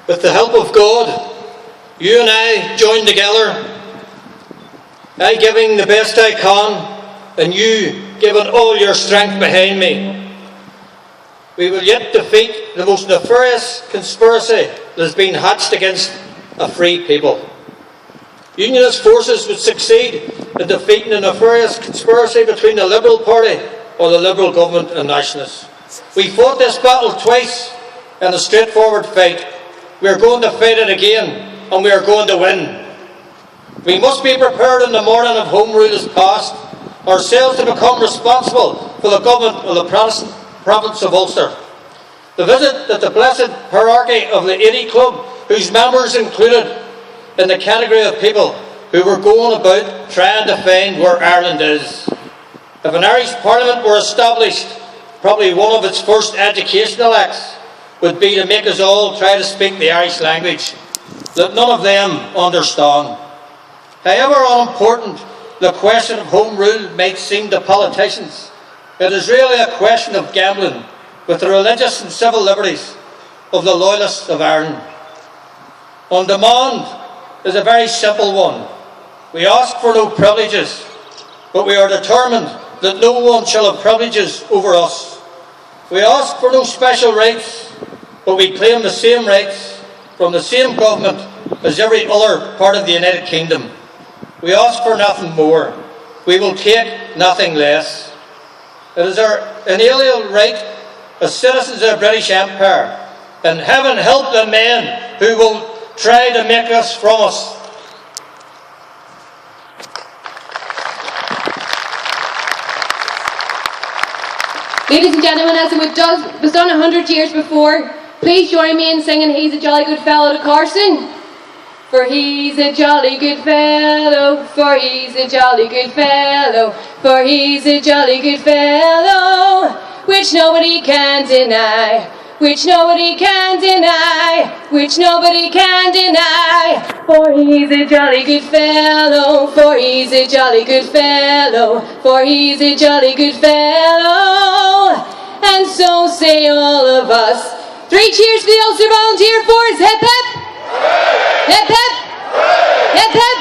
With the help of God, you and I join together, I giving the best I can, and you giving all your strength behind me. We will yet defeat the most nefarious conspiracy that has been hatched against a free people. Unionist forces would succeed in defeating the nefarious conspiracy between the Liberal Party or the Liberal government and Nationalists. We fought this battle twice in a straightforward fight. We are going to fight it again, and we are going to win. We must be prepared in the morning of Home Rule is passed, ourselves to become responsible for the government of the province of Ulster. The visit that the blessed hierarchy of the 80 Club, whose members included in the category of people who were going about trying to find where Ireland is. If an Irish Parliament were established, probably one of its first educational acts would be to make us all try to speak the Irish language that none of them understand. However unimportant the question of Home Rule might seem to politicians, it is really a question of gambling with the religious and civil liberties of the loyalists of Ireland. On demand is a very simple one. We ask for no privileges, but we are determined that no one shall have privileges over us. We ask for no special rights, but we claim the same rights from the same government as every other part of the United Kingdom. We ask for nothing more. We will take nothing less. It is our inalienable right as citizens of the British Empire, and heaven help the men who will try to make us from us. Ladies and gentlemen, as it was done 100 years before, please join me in singing He's a Jolly Good Fellow to Carson. For he's a jolly good fellow, for he's a jolly good fellow, for he's a jolly good fellow, which nobody can deny, which nobody can deny, which nobody can deny. For he's a jolly good fellow, for he's a jolly good fellow, for he's a jolly good fellow. And so say all of us. 3 cheers for the Ulster Volunteer Force. Hip hip! Hip hip! Hip hip!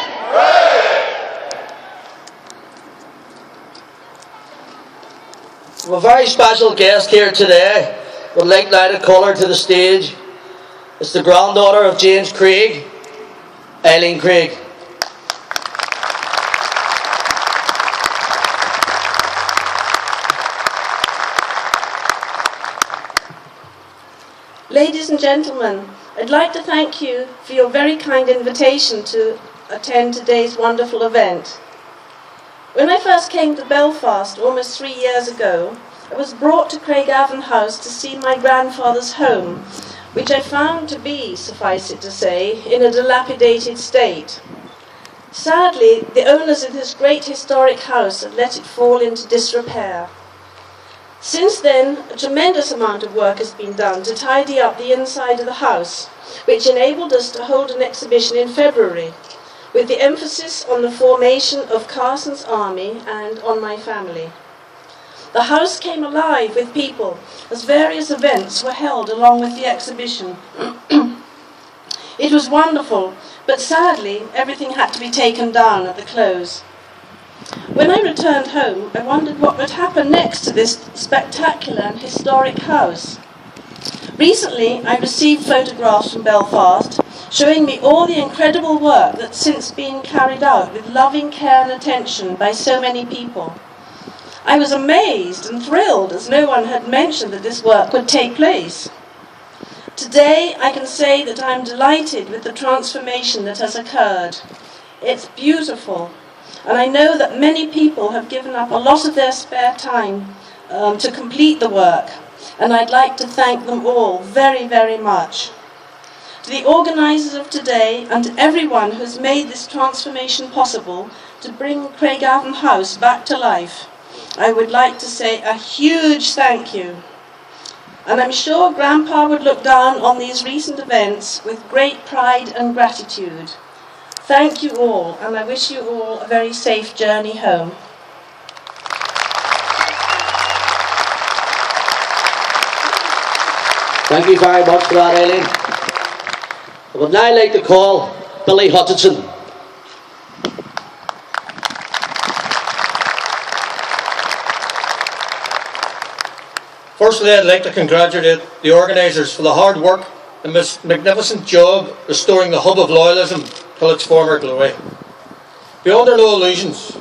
We have a very special guest here today. Would like now to call her to the stage. It's the granddaughter of James Craig, Eileen Craig. Ladies and gentlemen, I'd like to thank you for your very kind invitation to attend today's wonderful event. When I first came to Belfast almost 3 years ago, I was brought to Craigavon House to see my grandfather's home, which I found to be, suffice it to say, in a dilapidated state. Sadly, the owners of this great historic house had let it fall into disrepair. Since then, a tremendous amount of work has been done to tidy up the inside of the house, which enabled us to hold an exhibition in February, with the emphasis on the formation of Carson's army and on my family. The house came alive with people as various events were held along with the exhibition. It was wonderful, but sadly, everything had to be taken down at the close. When I returned home, I wondered what would happen next to this spectacular and historic house. Recently, I received photographs from Belfast showing me all the incredible work that's since been carried out with loving care and attention by so many people. I was amazed and thrilled as no one had mentioned that this work would take place. Today, I can say that I'm delighted with the transformation that has occurred. It's beautiful. And I know that many people have given up a lot of their spare time to complete the work. And I'd like to thank them all very, very much. To the organisers of today and to everyone who's made this transformation possible to bring Craigavon House back to life, I would like to say a huge thank you. And I'm sure Grandpa would look down on these recent events with great pride and gratitude. Thank you all, and I wish you all a very safe journey home. Thank you very much for that, Eileen. I would now like to call Billy Hutchinson. Firstly, I'd like to congratulate the organisers for the hard work and magnificent job restoring the hub of loyalism to its former glory. Be under no illusions,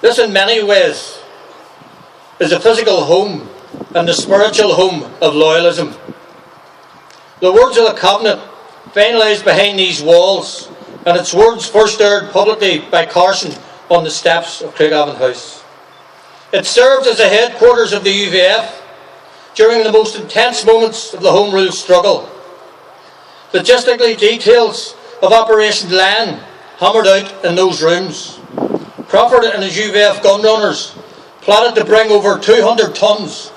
this in many ways is a physical home and the spiritual home of loyalism. The words of the Covenant finalised behind these walls, and its words first aired publicly by Carson on the steps of Craigavon House. It served as the headquarters of the U.V.F. during the most intense moments of the Home Rule struggle. Logistically, details of Operation Lion hammered out in those rooms. Crawford and his U.V.F. gun runners plotted to bring over 200 tons